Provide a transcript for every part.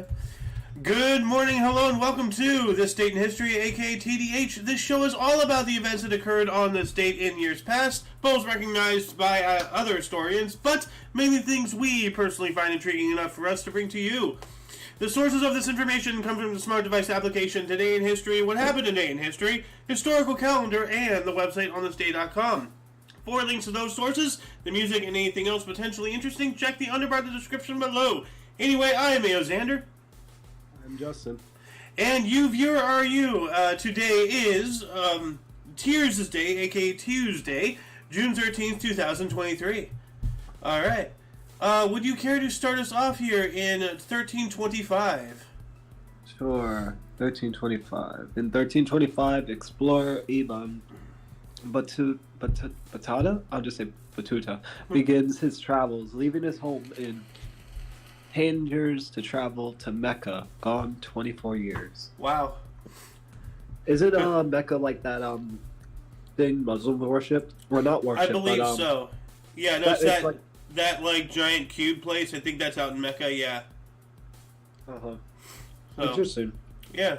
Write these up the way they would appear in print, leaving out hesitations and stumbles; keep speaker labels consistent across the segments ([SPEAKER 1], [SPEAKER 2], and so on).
[SPEAKER 1] 5. Good morning, hello, and welcome to This Date in History, aka TDH. This show is all about the events that occurred on this date in years past, both recognized by other historians, but mainly things we personally find intriguing enough for us to bring to you. The sources of this information come from the smart device application Today in History, What Happened Today in History, Historical Calendar, and the website onthisday.com. For links to those sources, the music, and anything else potentially interesting, check the underbar of the description below. Anyway, I am Xander.
[SPEAKER 2] I'm Justin.
[SPEAKER 1] And you, viewer, are you? Today is Tears' Day, aka Tuesday, June 13th, 2023. Alright. Would you care to start us off here in 1325?
[SPEAKER 2] Sure. 1325. In 1325, explorer Ibn Battuta, I'll just say Battuta, begins his travels, leaving his home in Tangiers to travel to Mecca, gone 24 years.
[SPEAKER 1] Wow.
[SPEAKER 2] Is it Mecca like that thing Muslim worship? Or not worship,
[SPEAKER 1] I believe
[SPEAKER 2] but,
[SPEAKER 1] so. Yeah, no,
[SPEAKER 2] that,
[SPEAKER 1] that giant cube place. I think that's out in Mecca. Yeah.
[SPEAKER 2] Uh-huh.
[SPEAKER 1] So,
[SPEAKER 2] Interesting.
[SPEAKER 1] Yeah.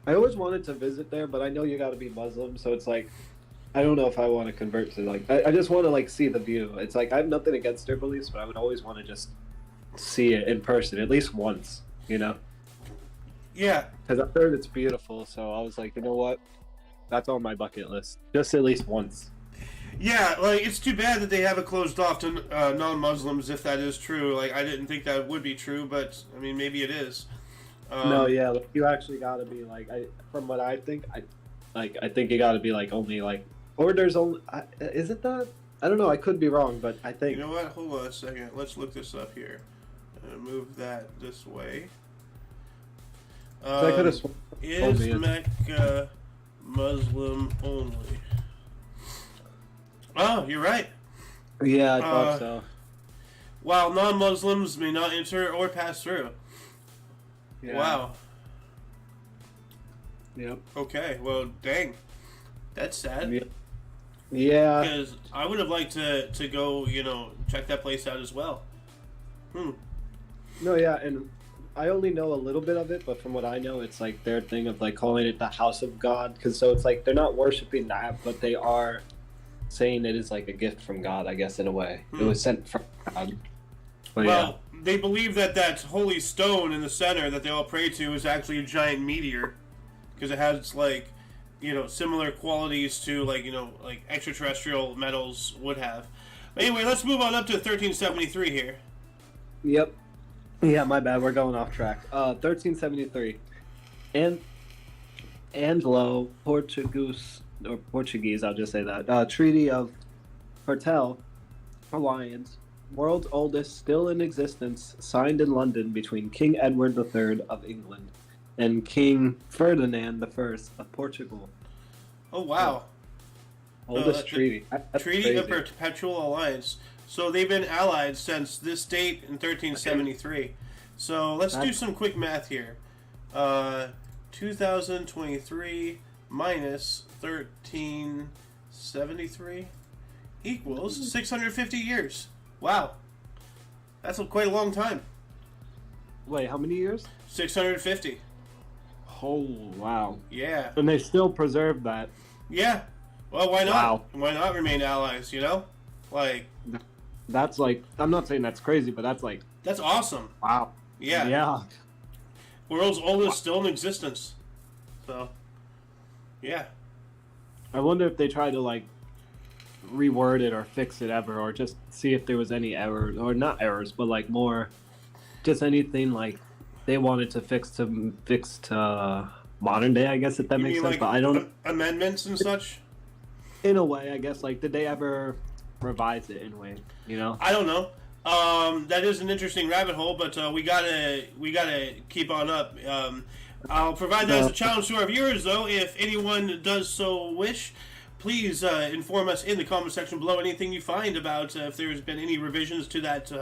[SPEAKER 2] I always wanted to visit there, but I know you got to be Muslim, so it's like I don't know if I want to convert to I just want to see the view. It's like I have nothing against their beliefs, but I would always want to just see it in person at least once,
[SPEAKER 1] Yeah.
[SPEAKER 2] Because I've heard it's beautiful, so I was like, you know what? That's on my bucket list. Just at least once.
[SPEAKER 1] Yeah, it's too bad that they have it closed off to non-Muslims, if that is true. I didn't think that would be true, but, I mean, maybe it is.
[SPEAKER 2] No, yeah, you actually gotta be, from what I think, I think you gotta be, only, or there's only, is it that? I don't know, I could be wrong, but I think.
[SPEAKER 1] You know what? Hold on a second. Let's look this up here. Move that this way.
[SPEAKER 2] I could have
[SPEAKER 1] Is Mecca Muslim only? Oh, you're right.
[SPEAKER 2] Yeah, I thought so.
[SPEAKER 1] While non-Muslims may not enter or pass through.
[SPEAKER 2] Yeah.
[SPEAKER 1] Wow.
[SPEAKER 2] Yep.
[SPEAKER 1] Okay, well, dang. That's sad.
[SPEAKER 2] Yep. Yeah.
[SPEAKER 1] Because I would have liked to go, check that place out as well.
[SPEAKER 2] No, yeah, and I only know a little bit of it, but from what I know, it's their thing of calling it the house of God, because so it's they're not worshiping that, but they are saying it is a gift from God, I guess, in a way. It was sent from God. But
[SPEAKER 1] well, they believe that holy stone in the center that they all pray to is actually a giant meteor, because it has similar qualities to extraterrestrial metals would have. But anyway, let's move on up to 1373 here.
[SPEAKER 2] Yep. Yeah, my bad. We're going off track. 1373. Anglo Portuguese, I'll just say that. Treaty of Hertel Alliance, world's oldest, still in existence, signed in London between King Edward III of England and King Ferdinand I of Portugal.
[SPEAKER 1] Oh, wow.
[SPEAKER 2] Oldest treaty. That's
[SPEAKER 1] Treaty
[SPEAKER 2] crazy.
[SPEAKER 1] of Perpetual Alliance. So they've been allied since this date in 1373. Okay. So let's do some quick math here. 2023 minus 1373 equals 650 years. Wow. That's quite a long time.
[SPEAKER 2] Wait, how many years?
[SPEAKER 1] 650.
[SPEAKER 2] Oh, wow.
[SPEAKER 1] Yeah.
[SPEAKER 2] And they still preserve that.
[SPEAKER 1] Yeah. Well, why not?
[SPEAKER 2] Wow.
[SPEAKER 1] Why not remain allies,
[SPEAKER 2] That's I'm not saying that's crazy, but that's
[SPEAKER 1] that's awesome.
[SPEAKER 2] Wow.
[SPEAKER 1] Yeah.
[SPEAKER 2] Yeah.
[SPEAKER 1] World's oldest still in existence. So, yeah.
[SPEAKER 2] I wonder if they try to reword it or fix it ever, or just see if there was any errors, or not errors, but more, just anything they wanted to fix to modern day, I guess, if that makes sense. But I don't
[SPEAKER 1] amendments and such.
[SPEAKER 2] In a way, I guess, did they ever revise it in a way?
[SPEAKER 1] I don't know. That is an interesting rabbit hole, but we gotta keep on up. I'll provide that as a challenge to our viewers, though. If anyone does so wish, please inform us in the comment section below anything you find about if there's been any revisions to that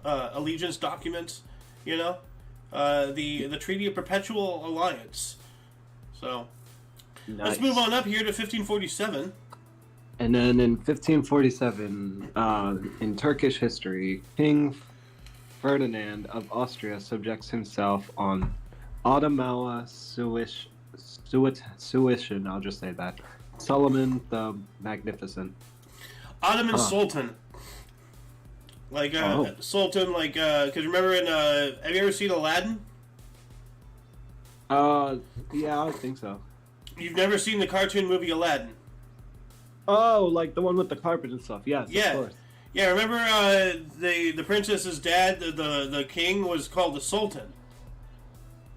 [SPEAKER 1] allegiance document. The Treaty of Perpetual Alliance. So,
[SPEAKER 2] nice.
[SPEAKER 1] Let's move on up here to 1547.
[SPEAKER 2] And then in 1547, in Turkish history, King Ferdinand of Austria subjects himself on Ottoman Suition, I'll just say that. Solomon the Magnificent.
[SPEAKER 1] Ottoman
[SPEAKER 2] Huh.
[SPEAKER 1] Sultan. Like,
[SPEAKER 2] Oh.
[SPEAKER 1] Sultan, like, because remember in, have you ever seen Aladdin?
[SPEAKER 2] Yeah, I think so.
[SPEAKER 1] You've never seen the cartoon movie Aladdin?
[SPEAKER 2] Oh, like the one with the carpet and stuff. Yes,
[SPEAKER 1] Yeah.
[SPEAKER 2] of course.
[SPEAKER 1] Yeah, remember, the princess's dad, the king, was called the Sultan?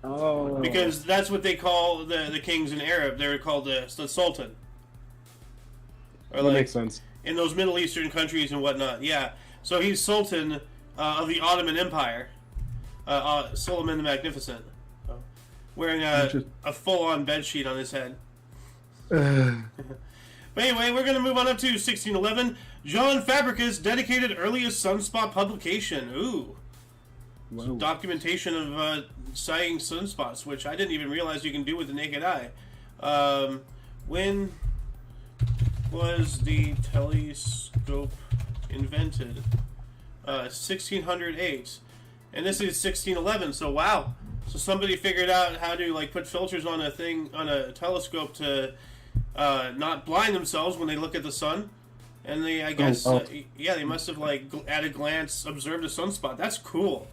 [SPEAKER 2] Oh.
[SPEAKER 1] Because that's what they call the kings in Arab. They're called the Sultan. Or
[SPEAKER 2] that
[SPEAKER 1] like,
[SPEAKER 2] makes sense.
[SPEAKER 1] in those Middle Eastern countries and whatnot. Yeah. So he's Sultan of the Ottoman Empire. Suleiman the Magnificent. Wearing a full-on bedsheet on his head. But anyway, we're going to move on up to 1611. Jean Fabricus dedicated earliest sunspot publication. Ooh.
[SPEAKER 2] Whoa.
[SPEAKER 1] Documentation of sighting sunspots, which I didn't even realize you can do with the naked eye. When was the telescope invented? 1608. And this is 1611, so wow. So somebody figured out how to like put filters on a telescope to not blind themselves when they look at the sun. And they, I guess, they must have like at a glance observed a sunspot. That's cool.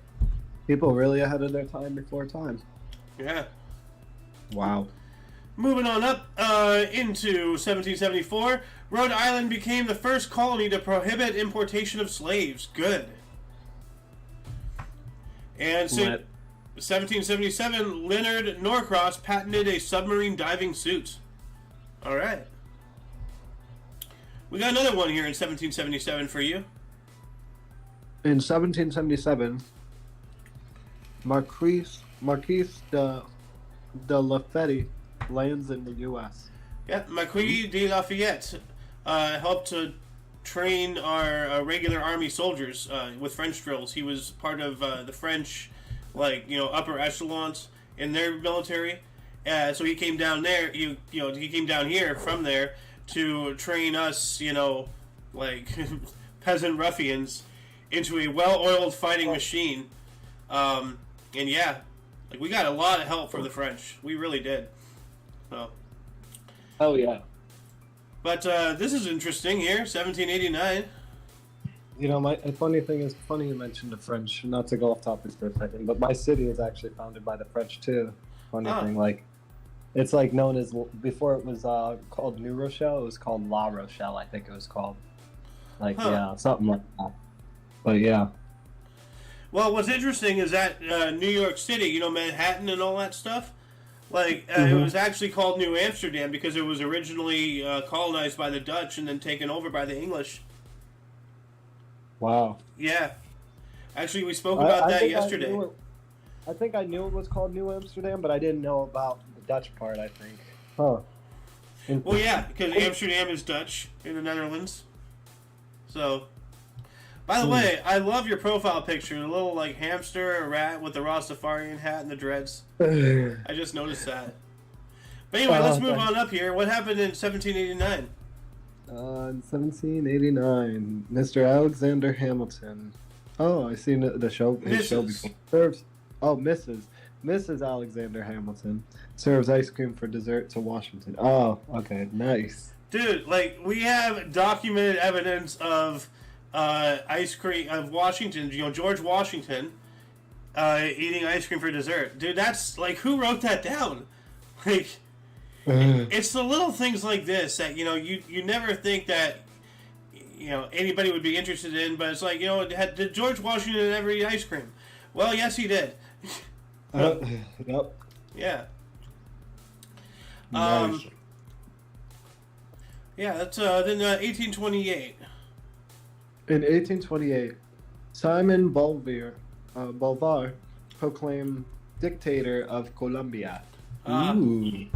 [SPEAKER 2] People really ahead of their time before time.
[SPEAKER 1] Yeah.
[SPEAKER 2] Wow.
[SPEAKER 1] Moving on up into 1774, Rhode Island became the first colony to prohibit importation of slaves. Good. And so, 1777, Leonard Norcross patented a submarine diving suit. All right. We got another one here in 1777 for you.
[SPEAKER 2] In 1777, Marquis de Lafayette lands in the U.S.
[SPEAKER 1] Yeah, Marquis de Lafayette helped to train our regular army soldiers with French drills. He was part of the French, upper echelons in their military. So he came down there. He came down here from there to train us, peasant ruffians, into a well-oiled fighting machine. And yeah, we got a lot of help from the French. We really did. So.
[SPEAKER 2] Oh yeah.
[SPEAKER 1] But this is interesting here, 1789.
[SPEAKER 2] My funny thing is, funny you mentioned the French. Not to go off topic for a second, but my city is actually founded by the French too. Funny thing, it's known as, before it was called New Rochelle, it was called La Rochelle. I think it was called. Yeah, something like that. But yeah.
[SPEAKER 1] Well, what's interesting is that New York City, Manhattan and all that stuff. It was actually called New Amsterdam because it was originally colonized by the Dutch and then taken over by the English.
[SPEAKER 2] Wow.
[SPEAKER 1] Yeah. Actually, we spoke about that yesterday.
[SPEAKER 2] I think I knew it was called New Amsterdam, but I didn't know about the Dutch part, I think. Huh.
[SPEAKER 1] Well, yeah, because Amsterdam is Dutch in the Netherlands. So, by the way, I love your profile picture. A little, hamster, a rat with the Rastafarian hat and the dreads. I just noticed that. But anyway, let's move on up here. What happened in 1789?
[SPEAKER 2] In 1789, Mr. Alexander Hamilton. Oh, I seen the show. His show before. Mrs. Alexander Hamilton serves ice cream for dessert to Washington. Oh, okay, nice.
[SPEAKER 1] Dude, we have documented evidence of ice cream of Washington. George Washington eating ice cream for dessert. Dude, that's who wrote that down? It's the little things like this that you never think that anybody would be interested in, but it's did George Washington ever eat ice cream? Well, yes, he did.
[SPEAKER 2] Yep.
[SPEAKER 1] Yeah.
[SPEAKER 2] Nice.
[SPEAKER 1] Yeah, that's then 1828.
[SPEAKER 2] In 1828, Simon Bolivar proclaimed dictator of Colombia. Ooh.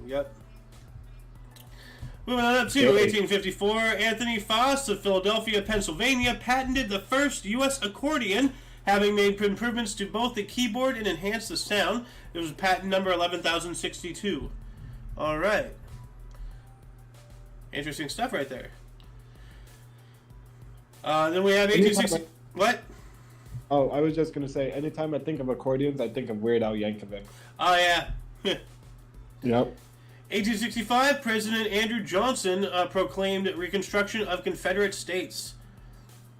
[SPEAKER 1] Yep. Moving on up to 1854, Anthony Foss of Philadelphia, Pennsylvania, patented the first U.S. accordion, having made improvements to both the keyboard and enhanced the sound. It was patent number 11,062. All right. Interesting stuff right there. Then we have 1860. What?
[SPEAKER 2] Oh, I was just gonna say, anytime I think of accordions, I think of Weird Al Yankovic.
[SPEAKER 1] Oh, yeah.
[SPEAKER 2] Yep.
[SPEAKER 1] 1865, President Andrew Johnson proclaimed Reconstruction of Confederate States.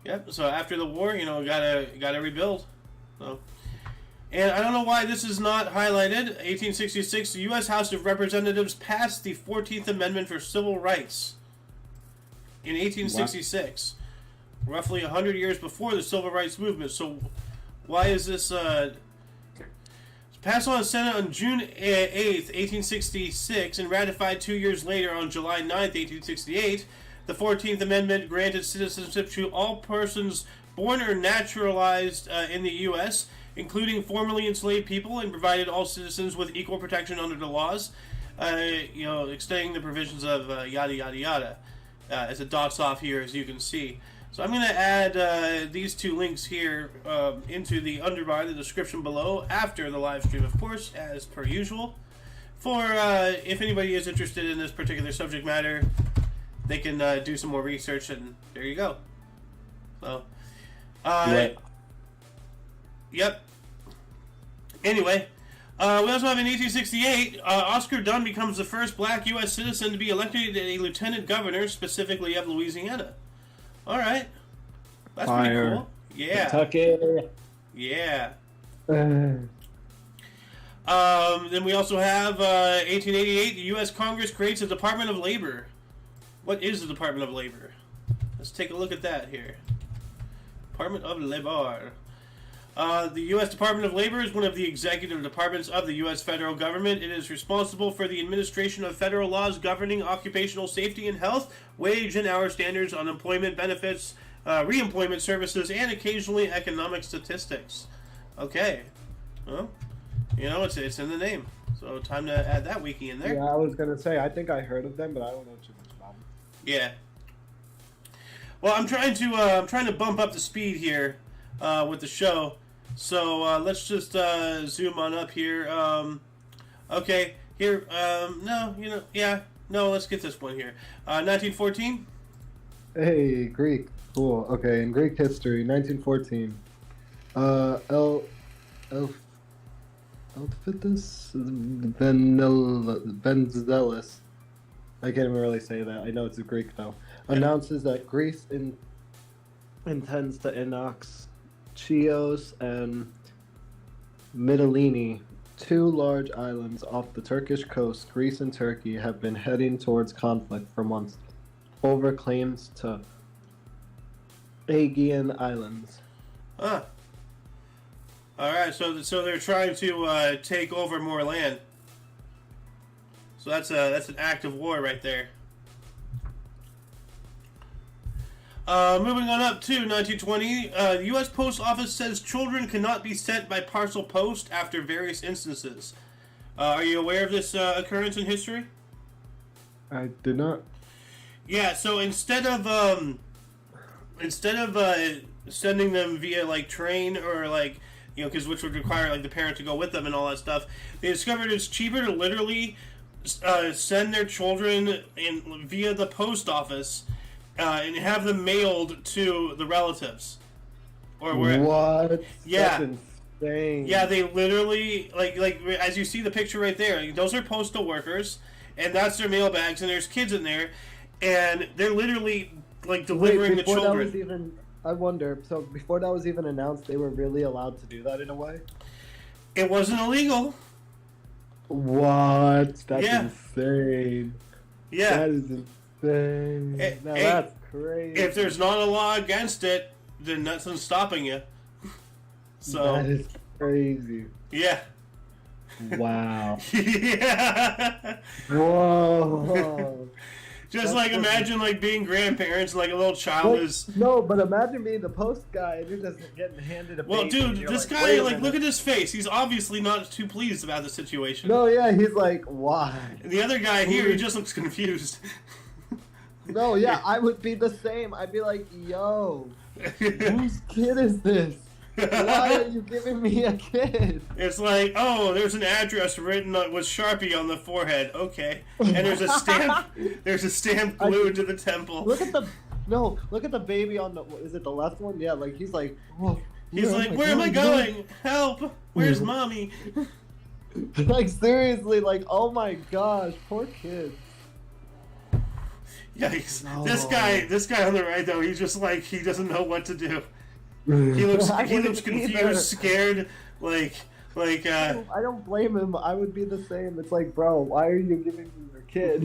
[SPEAKER 1] Yep, so after the war, gotta rebuild. So, and I don't know why this is not highlighted. 1866, the U.S. House of Representatives passed the 14th Amendment for Civil Rights. In 1866. What? Roughly 100 years before the Civil Rights Movement. So, why is this... Passed on the Senate on June 8th, 1866, and ratified 2 years later on July 9th, 1868, the 14th Amendment granted citizenship to all persons born or naturalized in the U.S., including formerly enslaved people, and provided all citizens with equal protection under the laws, extending the provisions of yada yada yada, as it dots off here, as you can see. So I'm going to add these two links here into the underbar, the description below, after the live stream, of course, as per usual. For if anybody is interested in this particular subject matter, they can do some more research, and there you go. So, yep. Anyway, we also have in 1868, Oscar Dunn becomes the first black U.S. citizen to be elected a lieutenant governor, specifically of Louisiana. All right, that's
[SPEAKER 2] Fire.
[SPEAKER 1] pretty cool. Yeah,
[SPEAKER 2] Kentucky.
[SPEAKER 1] Yeah. Then we also have 1888. The U.S. Congress creates a Department of Labor. What is the Department of Labor? Let's take a look at that here. Department of Labor. The U.S. Department of Labor is one of the executive departments of the U.S. federal government. It is responsible for the administration of federal laws governing occupational safety and health, wage and hour standards, unemployment benefits, reemployment services, and occasionally economic statistics. Okay. Well, it's in the name. So time to add that wiki in there.
[SPEAKER 2] Yeah, I was going to say, I think I heard of them, but I don't know too much about them.
[SPEAKER 1] Yeah. Well, I'm trying to bump up the speed here with the show. So let's just zoom on up here. Okay, here. No, let's get this one here. 1914.
[SPEAKER 2] Hey, Greek. Cool. Okay, in Greek history, 1914. Elphitus Benzelis. I can't even really say that. I know it's a Greek though. Announces that Greece intends to annex Chios and Mytilene, two large islands off the Turkish coast. Greece and Turkey have been heading towards conflict for months over claims to Aegean Islands.
[SPEAKER 1] Huh. All right, so they're trying to take over more land. So that's an act of war right there. Moving on up to 1920, the U.S. Post Office says children cannot be sent by parcel post after various instances. Are you aware of this occurrence in history?
[SPEAKER 2] I did not.
[SPEAKER 1] Yeah, so instead of sending them via like train or like because which would require like the parent to go with them and all that stuff, they discovered it's cheaper to literally send their children via the post office. And have them mailed to the relatives, or where?
[SPEAKER 2] What?
[SPEAKER 1] Yeah,
[SPEAKER 2] that's insane.
[SPEAKER 1] Yeah, they literally like as you see the picture right there. Those are postal workers, and that's their mail bags, and there's kids in there, and they're literally like delivering the children.
[SPEAKER 2] I wonder. So before that was even announced, they were really allowed to do that in a way.
[SPEAKER 1] It wasn't illegal.
[SPEAKER 2] What? That's insane.
[SPEAKER 1] Yeah,
[SPEAKER 2] that is insane. That's crazy.
[SPEAKER 1] If there's not a law against it, then nothing's stopping you. So
[SPEAKER 2] that is crazy.
[SPEAKER 1] Yeah.
[SPEAKER 2] Wow.
[SPEAKER 1] Yeah.
[SPEAKER 2] Whoa.
[SPEAKER 1] Just like imagine like being grandparents, like a little child is.
[SPEAKER 2] No, but imagine being the post guy and you're just getting handed a baby.
[SPEAKER 1] Well, dude, this guy, like, look at his face. He's obviously not too pleased about the situation.
[SPEAKER 2] No, yeah, he's like, why?
[SPEAKER 1] And the other guy here, he just looks confused.
[SPEAKER 2] No, yeah, I would be the same. I'd be like, yo, whose kid is this? Why are you giving me a kid?
[SPEAKER 1] It's like, oh, there's an address written with Sharpie on the forehead. Okay, and there's a stamp. There's a stamp glued to the temple.
[SPEAKER 2] Look at the baby on the. Is it the left one? Yeah, like he's like, whoa.
[SPEAKER 1] He's like, where am I going? Help! Where's mommy?
[SPEAKER 2] Like, seriously, like, oh my gosh, poor kids.
[SPEAKER 1] Yikes.
[SPEAKER 2] No.
[SPEAKER 1] This guy on the right, though, he's just like, he doesn't know what to do. He looks confused,
[SPEAKER 2] either.
[SPEAKER 1] scared, like,
[SPEAKER 2] I don't blame him. I would be the same. It's like, bro, why are you giving me your kid?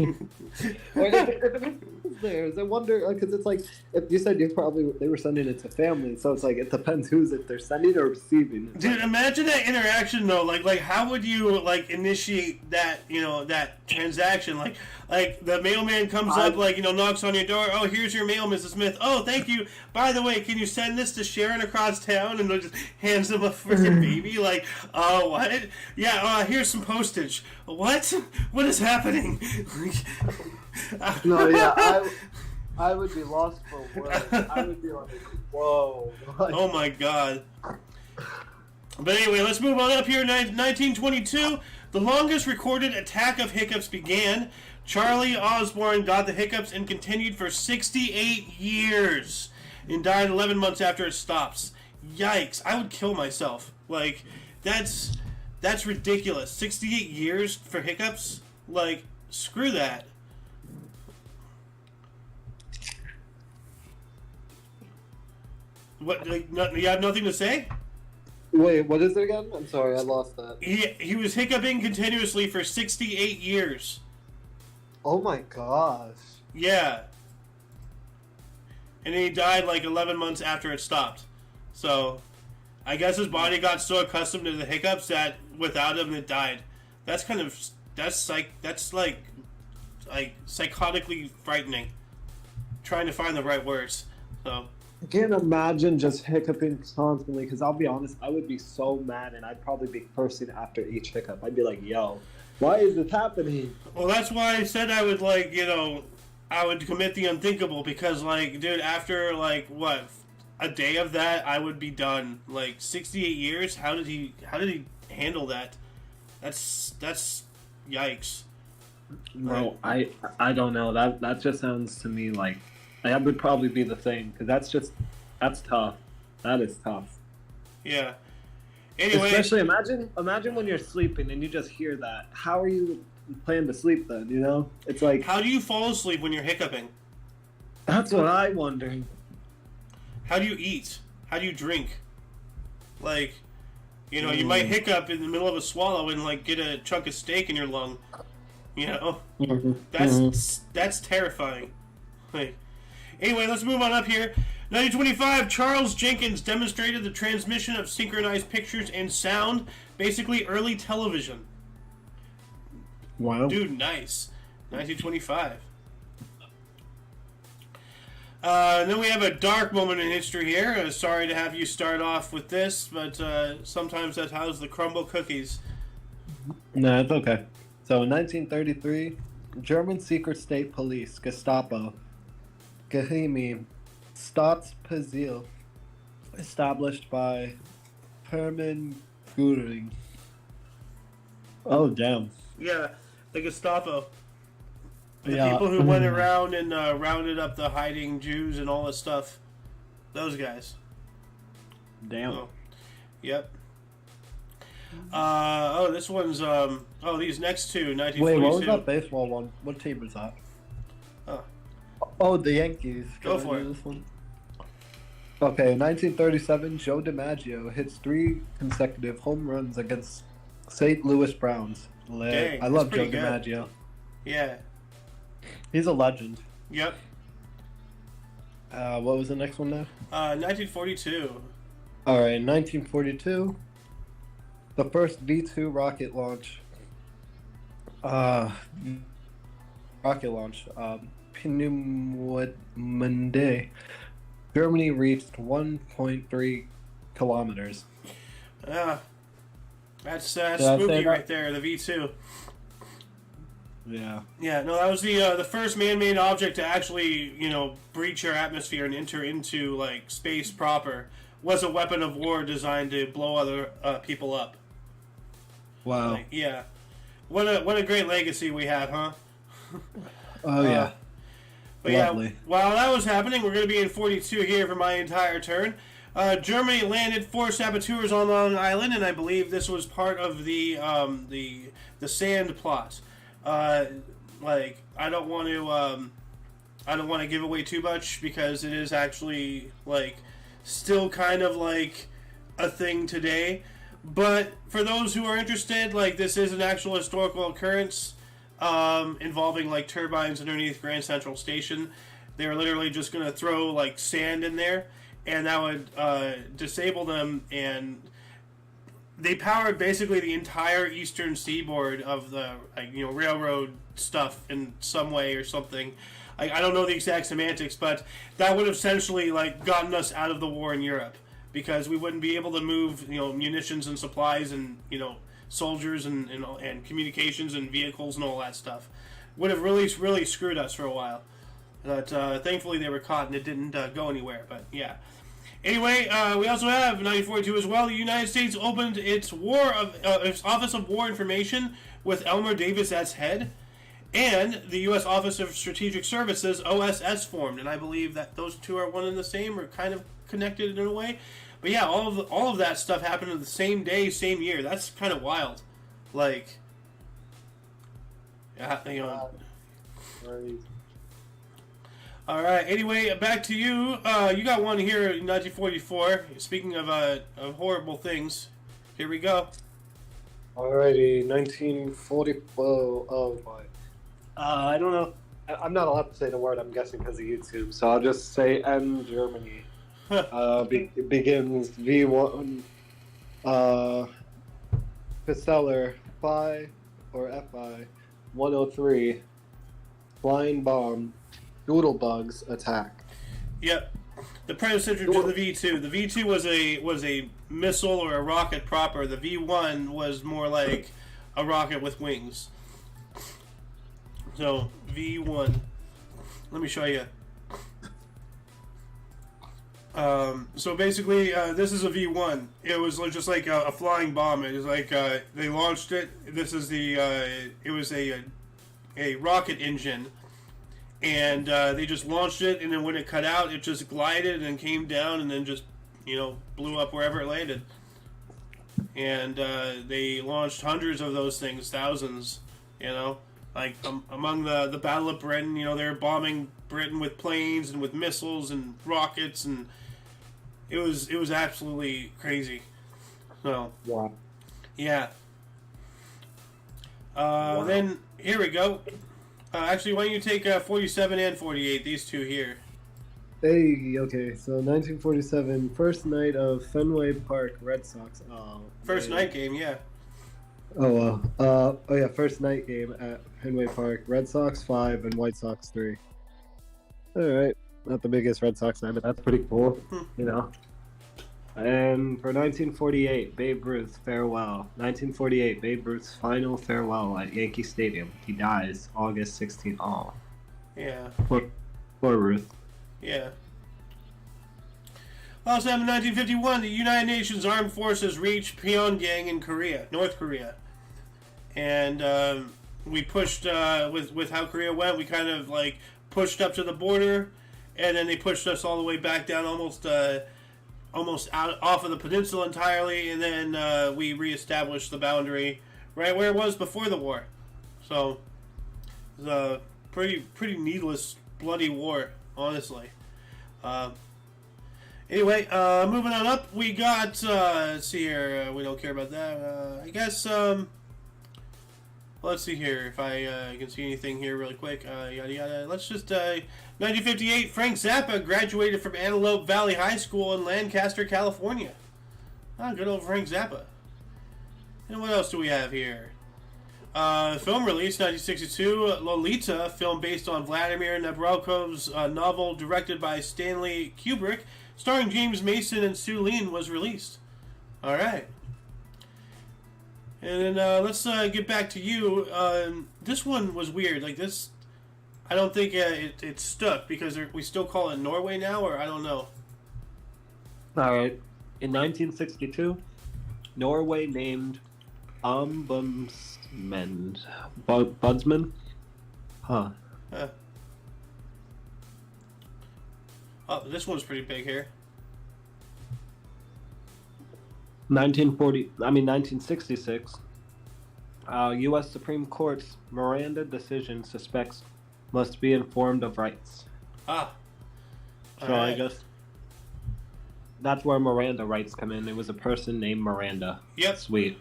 [SPEAKER 2] Or if it was theirs, I wonder, because it's like, if you said they were sending it to family, so it's like, it depends if they're sending or receiving. It's
[SPEAKER 1] dude,
[SPEAKER 2] like,
[SPEAKER 1] imagine that interaction though. Like how would you like initiate that? That transaction. Like the mailman comes up, like knocks on your door. Oh, here's your mail, Mrs. Smith. Oh, thank you. By the way, can you send this to Sharon across town? And just hands him a freaking baby. Like, oh, what? Yeah, here's some postage. What? What is happening?
[SPEAKER 2] No, yeah, I would be lost for words. I would be like, whoa. Like,
[SPEAKER 1] oh my god. But anyway, let's move on up here. 1922, the longest recorded attack of hiccups began. Charlie Osborne got the hiccups and continued for 68 years and died 11 months after it stops. Yikes. I would kill myself. Like, that's ridiculous. 68 years for hiccups? Like, screw that. What? Like, you have nothing to say?
[SPEAKER 2] wait, what is it again? I'm sorry, I lost that.
[SPEAKER 1] He was hiccuping continuously for 68 years.
[SPEAKER 2] Oh my gosh.
[SPEAKER 1] Yeah. And then he died like 11 months after it stopped. So, I guess his body got so accustomed to the hiccups that without him it died. That's like psychotically frightening. Trying to find the right words. So,
[SPEAKER 2] I can't imagine just hiccuping constantly, because I'll be honest, I would be so mad, and I'd probably be cursing after each hiccup. I'd be like, yo, why is this happening?
[SPEAKER 1] well, that's why I said I would I would commit the unthinkable, because dude, after a day of that, I would be done. 68 years. How did he handle that? That's yikes.
[SPEAKER 2] No, I don't know. That just sounds to me like I would probably be the same, because that's tough. That is tough.
[SPEAKER 1] Yeah. Anyway,
[SPEAKER 2] especially imagine when you're sleeping and you just hear that. How are you planning to sleep then? It's like,
[SPEAKER 1] how do you fall asleep when you're hiccuping?
[SPEAKER 2] That's what I wonder.
[SPEAKER 1] How do you eat? How do you drink? You might hiccup in the middle of a swallow and get a chunk of steak in your lung. That's terrifying. Anyway, let's move on up here. 1925, Charles Jenkins demonstrated the transmission of synchronized pictures and sound, basically early television.
[SPEAKER 2] Wow.
[SPEAKER 1] Dude, nice. 1925. And then we have a dark moment in history here. Sorry to have you start off with this, but sometimes that's how the crumble cookies.
[SPEAKER 2] No, it's okay. So in 1933, German secret state police, Gestapo, Geheime Staatspolizei, established by Hermann Göring. Oh, damn.
[SPEAKER 1] Yeah, the Gestapo. The
[SPEAKER 2] Yeah.
[SPEAKER 1] people who went around and rounded up the hiding Jews and all this stuff. Those guys.
[SPEAKER 2] Damn.
[SPEAKER 1] Oh. Yep. This one's, these next two, 1942.
[SPEAKER 2] Wait, what was that baseball one? What team was that? Oh, the Yankees.
[SPEAKER 1] Go for it.
[SPEAKER 2] This one? Okay, in 1937, Joe DiMaggio hits 3 consecutive home runs against St. Louis Browns.
[SPEAKER 1] Dang,
[SPEAKER 2] I love
[SPEAKER 1] that's
[SPEAKER 2] Joe
[SPEAKER 1] pretty good.
[SPEAKER 2] DiMaggio.
[SPEAKER 1] Yeah.
[SPEAKER 2] He's a legend.
[SPEAKER 1] Yep.
[SPEAKER 2] What was the next one now?
[SPEAKER 1] 1942.
[SPEAKER 2] All right, 1942, the first V-2 rocket launch. Pneummonde. Germany reached 1.3 kilometers.
[SPEAKER 1] That's
[SPEAKER 2] Did I say
[SPEAKER 1] spooky
[SPEAKER 2] that?
[SPEAKER 1] right there, the V2.
[SPEAKER 2] Yeah.
[SPEAKER 1] Yeah, no, that was the first man-made object to actually, breach our atmosphere and enter into, space proper. Was a weapon of war designed to blow other people up.
[SPEAKER 2] Wow.
[SPEAKER 1] Yeah. What a great legacy we have, huh?
[SPEAKER 2] Oh, yeah.
[SPEAKER 1] But
[SPEAKER 2] Lovely.
[SPEAKER 1] yeah, while that was happening, we're going to be in 42 here for my entire turn. Germany landed 4 saboteurs on Long Island, and I believe this was part of the sand plot. Like I don't want to give away too much because it is actually like still kind of like a thing today. But for those who are interested, like this is an actual historical occurrence involving like turbines underneath Grand Central Station. They were literally just going to throw like sand in there, and that would disable them. And they powered basically the entire eastern seaboard of the railroad stuff in some way or something. I don't know the exact semantics, but that would have essentially like gotten us out of the war in Europe, because we wouldn't be able to move munitions and supplies and soldiers and communications and vehicles and all that stuff. Would have really screwed us for a while. But thankfully they were caught and it didn't go anywhere. But yeah. Anyway, we also have 1942 as well. The United States opened its its Office of War Information with Elmer Davis as head, and the U.S. Office of Strategic Services (OSS) formed. And I believe that those two are one and the same, or kind of connected in a way. But yeah, all of that stuff happened on the same day, same year. That's kind of wild. Like, yeah, All right. Anyway, back to you. You got one here in 1944. Speaking of horrible things, here we go.
[SPEAKER 3] Alrighty, 1944. Oh boy. I don't know. I'm not allowed to say the word. I'm guessing because of YouTube, so I'll just say N Germany. Begins V1. Fisteller Phi or Fi 103. Flying bomb. Doodlebugs attack.
[SPEAKER 1] Yep. The predecessor to the V2. The V2 was a missile or a rocket proper. The V1 was more like a rocket with wings. So V1. Let me show you. So basically, this is a V1. It was just like a flying bomb. It was like they launched it. This is it was a rocket engine. And they just launched it, and then when it cut out, it just glided and came down, and then just, blew up wherever it landed. And they launched hundreds of those things, thousands, like among the Battle of Britain. They were bombing Britain with planes and with missiles and rockets, and it was absolutely crazy. So
[SPEAKER 3] wow.
[SPEAKER 1] Yeah.
[SPEAKER 3] Wow.
[SPEAKER 1] Then here we go. Actually, why don't you take 47 and 48, these two here.
[SPEAKER 3] Hey, okay, so 1947, first night of Fenway Park, Red Sox.
[SPEAKER 1] First night game, yeah.
[SPEAKER 3] Oh, wow. First night game at Fenway Park, Red Sox 5 and White Sox 3. Alright, not the biggest Red Sox fan, but that's pretty cool, And for 1948, Babe Ruth, farewell. 1948, Babe Ruth's final farewell at Yankee Stadium. He dies August 16th. Oh.
[SPEAKER 1] Yeah.
[SPEAKER 3] Poor Ruth.
[SPEAKER 1] Yeah. Also, in 1951, the United Nations Armed Forces reached Pyongyang in North Korea. And we pushed, with how Korea went, we kind of, pushed up to the border, and then they pushed us all the way back down almost out off of the peninsula entirely, and then we reestablished the boundary right where it was before the war. So it was a pretty needless, bloody war, honestly. Anyway, moving on up, we got let's see here. We don't care about that. I guess. Let's see here if I can see anything here really quick. Yada yada. Let's just 1958. Frank Zappa graduated from Antelope Valley High School in Lancaster, California. Good old Frank Zappa. And what else do we have here? Film release 1962. Lolita, film based on Vladimir Nabokov's novel, directed by Stanley Kubrick, starring James Mason and Sue Lin, was released. All right. And then let's get back to you. This one was weird. Like this, I don't think it stuck because we still call it Norway now, or I don't know.
[SPEAKER 2] All right. In 1962, Norway named Ombudsman. Budsman? Huh.
[SPEAKER 1] Oh, this one's pretty big here.
[SPEAKER 2] 1966. U.S. Supreme Court's Miranda decision suspects must be informed of rights.
[SPEAKER 1] Ah.
[SPEAKER 2] So
[SPEAKER 1] All
[SPEAKER 2] I
[SPEAKER 1] right.
[SPEAKER 2] guess that's where Miranda rights come in. It was a person named Miranda.
[SPEAKER 1] Yep.
[SPEAKER 2] Sweet.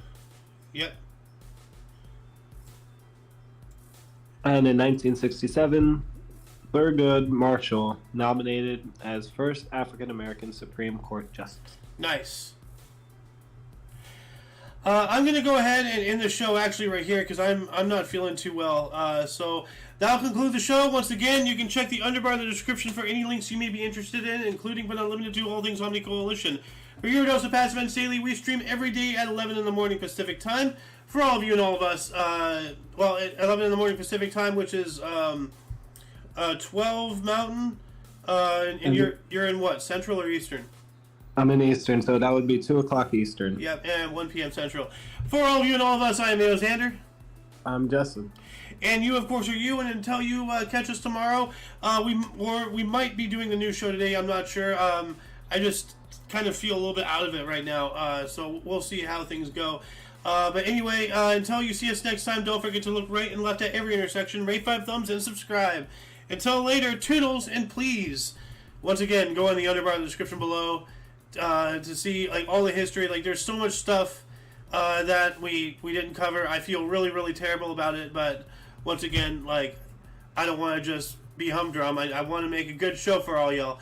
[SPEAKER 1] Yep.
[SPEAKER 2] And in 1967, Thurgood Marshall nominated as first African American Supreme Court justice.
[SPEAKER 1] Nice. I'm going to go ahead and end the show actually right here because I'm not feeling too well. So that'll conclude the show. Once again, you can check the underbar in the description for any links you may be interested in, including but not limited to all things Omni Coalition. For your dose of past events daily, we stream every day at 11 in the morning Pacific time. For all of you and all of us, at 11 in the morning Pacific time, which is 12 Mountain, and you're in what, Central or Eastern?
[SPEAKER 2] I'm in Eastern, so that would be 2 o'clock Eastern.
[SPEAKER 1] Yep, and 1 p.m. Central. For all of you and all of us, I am Xander.
[SPEAKER 2] I'm Justin.
[SPEAKER 1] And you, of course, are you. And until you catch us tomorrow, we might be doing the new show today. I'm not sure. I just kind of feel a little bit out of it right now. So we'll see how things go. But anyway, until you see us next time, don't forget to look right and left at every intersection, rate 5 thumbs, and subscribe. Until later, toodles and please. Once again, go in the underbar in the description below to see like all the history. Like there's so much stuff that we didn't cover. I feel really, really terrible about it. But once again, like I don't want to just be humdrum. I want to make a good show for all y'all.